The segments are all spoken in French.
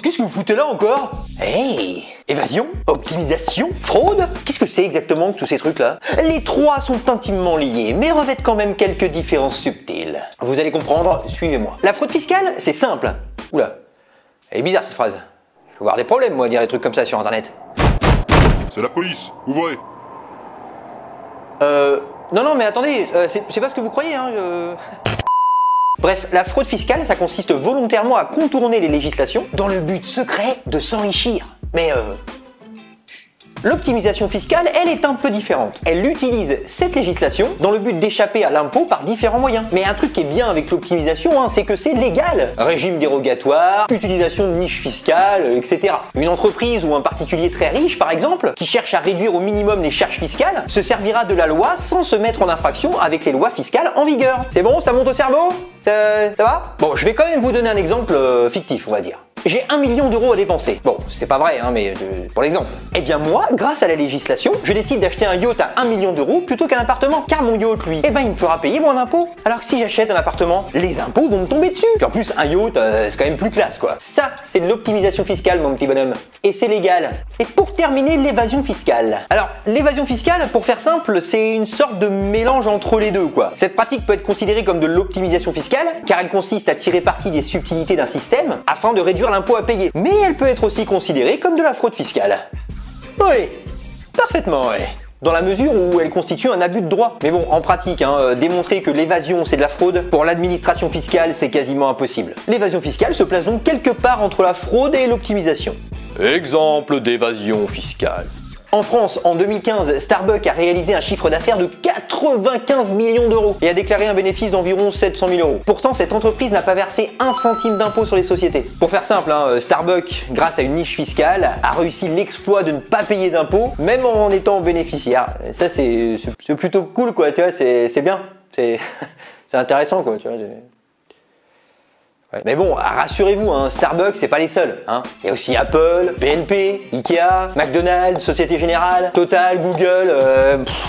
Qu'est-ce que vous foutez là encore? Hey, évasion, optimisation, fraude? Qu'est-ce que c'est exactement tous ces trucs-là? Les trois sont intimement liés, mais revêtent quand même quelques différences subtiles. Vous allez comprendre, suivez-moi. La fraude fiscale, c'est simple. Oula, elle est bizarre cette phrase. Je vais avoir des problèmes, moi, à dire des trucs comme ça sur Internet. C'est la police, ouvrez. Non, mais attendez, c'est pas ce que vous croyez, hein, Bref, la fraude fiscale, ça consiste volontairement à contourner les législations dans le but secret de s'enrichir. Mais l'optimisation fiscale, elle est un peu différente. Elle utilise cette législation dans le but d'échapper à l'impôt par différents moyens. Mais un truc qui est bien avec l'optimisation, hein, c'est que c'est légal. Régime dérogatoire, utilisation de niches fiscales, etc. Une entreprise ou un particulier très riche, par exemple, qui cherche à réduire au minimum les charges fiscales, se servira de la loi sans se mettre en infraction avec les lois fiscales en vigueur. C'est bon, ça monte au cerveau? Ça va? Bon, je vais quand même vous donner un exemple fictif, on va dire. J'ai 1 million d'euros à dépenser. Bon, c'est pas vrai, hein, mais pour l'exemple. Eh bien moi, grâce à la législation, je décide d'acheter un yacht à 1 million d'euros plutôt qu'un appartement. Car mon yacht, lui, eh ben il me fera payer moins d'impôts. Alors que si j'achète un appartement, les impôts vont me tomber dessus. Puis en plus, un yacht, c'est quand même plus classe, quoi. Ça, c'est de l'optimisation fiscale, mon petit bonhomme. Et c'est légal. Et pour terminer, l'évasion fiscale. Alors, l'évasion fiscale, pour faire simple, c'est une sorte de mélange entre les deux, quoi. Cette pratique peut être considérée comme de l'optimisation fiscale, car elle consiste à tirer parti des subtilités d'un système afin de réduire l'impôt à payer. Mais elle peut être aussi considérée comme de la fraude fiscale. Oui, parfaitement, oui. Dans la mesure où elle constitue un abus de droit. Mais bon, en pratique, démontrer que l'évasion c'est de la fraude, pour l'administration fiscale c'est quasiment impossible. L'évasion fiscale se place donc quelque part entre la fraude et l'optimisation. Exemple d'évasion fiscale. En France, en 2015, Starbucks a réalisé un chiffre d'affaires de 95 millions d'euros et a déclaré un bénéfice d'environ 700 000 euros. Pourtant, cette entreprise n'a pas versé 1 centime d'impôt sur les sociétés. Pour faire simple, Starbucks, grâce à une niche fiscale, a réussi l'exploit de ne pas payer d'impôts, même en étant bénéficiaire. Et ça, c'est plutôt cool, quoi, tu vois, c'est bien. C'est intéressant, quoi, tu vois. Ouais. Mais bon, rassurez-vous, Starbucks, c'est pas les seuls. Il y a aussi Apple, BNP, Ikea, McDonald's, Société Générale, Total, Google,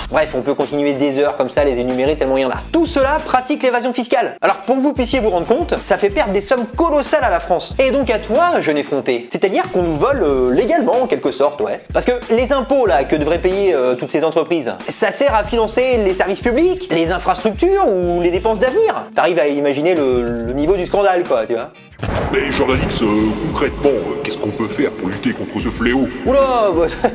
bref, on peut continuer des heures comme ça, les énumérer tellement il y en a. Tout cela pratique l'évasion fiscale. Alors pour que vous puissiez vous rendre compte, ça fait perdre des sommes colossales à la France. Et donc à toi, jeune effronté. C'est-à-dire qu'on nous vole légalement, en quelque sorte, ouais. Parce que les impôts, là, que devraient payer toutes ces entreprises, ça sert à financer les services publics, les infrastructures ou les dépenses d'avenir. T'arrives à imaginer le niveau du scandale, quoi, tu vois. Mais Jordanix, concrètement, qu'est-ce qu'on peut faire pour lutter contre ce fléau? Oula, bah,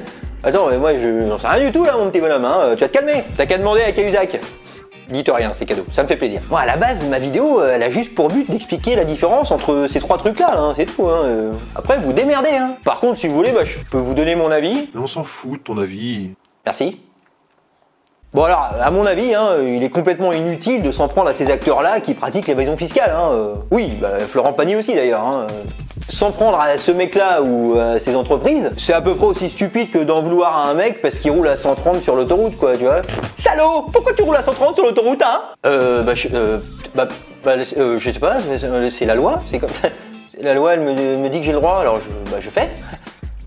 attends, mais moi je n'en sais rien du tout là, mon petit bonhomme, tu vas te calmer. T'as qu'à demander à Cahuzac. Dites rien, c'est cadeau, ça me fait plaisir. Moi, à la base, ma vidéo, elle a juste pour but d'expliquer la différence entre ces trois trucs-là, c'est tout. Après, vous démerdez. Par contre, si vous voulez, je peux vous donner mon avis. Mais on s'en fout de ton avis. Merci. Bon alors, à mon avis, il est complètement inutile de s'en prendre à ces acteurs-là qui pratiquent l'évasion fiscale. Oui, Florent Pagny aussi d'ailleurs. S'en prendre à ce mec-là ou à ces entreprises, c'est à peu près aussi stupide que d'en vouloir à un mec parce qu'il roule à 130 sur l'autoroute, quoi, tu vois. Salaud! Pourquoi tu roules à 130 sur l'autoroute, je sais pas, c'est la loi, c'est comme ça. La loi, elle me dit que j'ai le droit, alors je fais.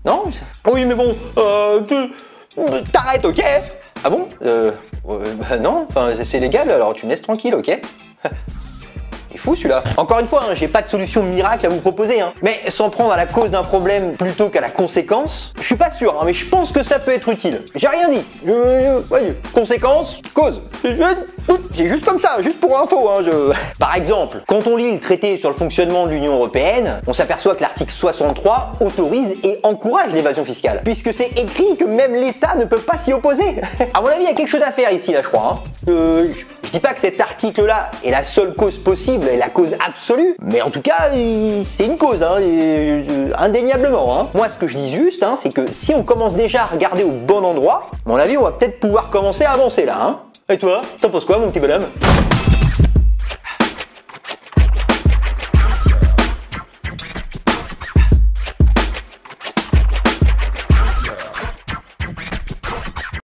Non? Oui, mais bon, t'arrêtes, ok? Ah bon? Non, enfin c'est légal, alors tu me laisses tranquille, ok? Il est fou celui-là. Encore une fois, j'ai pas de solution miracle à vous proposer, mais s'en prendre à la cause d'un problème plutôt qu'à la conséquence, je suis pas sûr, mais je pense que ça peut être utile. J'ai rien dit. Conséquence, cause. J'ai juste comme ça, juste pour info. Par exemple, quand on lit le traité sur le fonctionnement de l'Union Européenne, on s'aperçoit que l'article 63 autorise et encourage l'évasion fiscale, puisque c'est écrit que même l'État ne peut pas s'y opposer. À mon avis, il y a quelque chose à faire ici, là, je crois. Je dis pas que cet article-là est la seule cause possible et la cause absolue, mais en tout cas, c'est une cause, indéniablement. Moi, ce que je dis juste, c'est que si on commence déjà à regarder au bon endroit, à mon avis, on va peut-être pouvoir commencer à avancer là. Et toi, t'en penses quoi, mon petit bonhomme?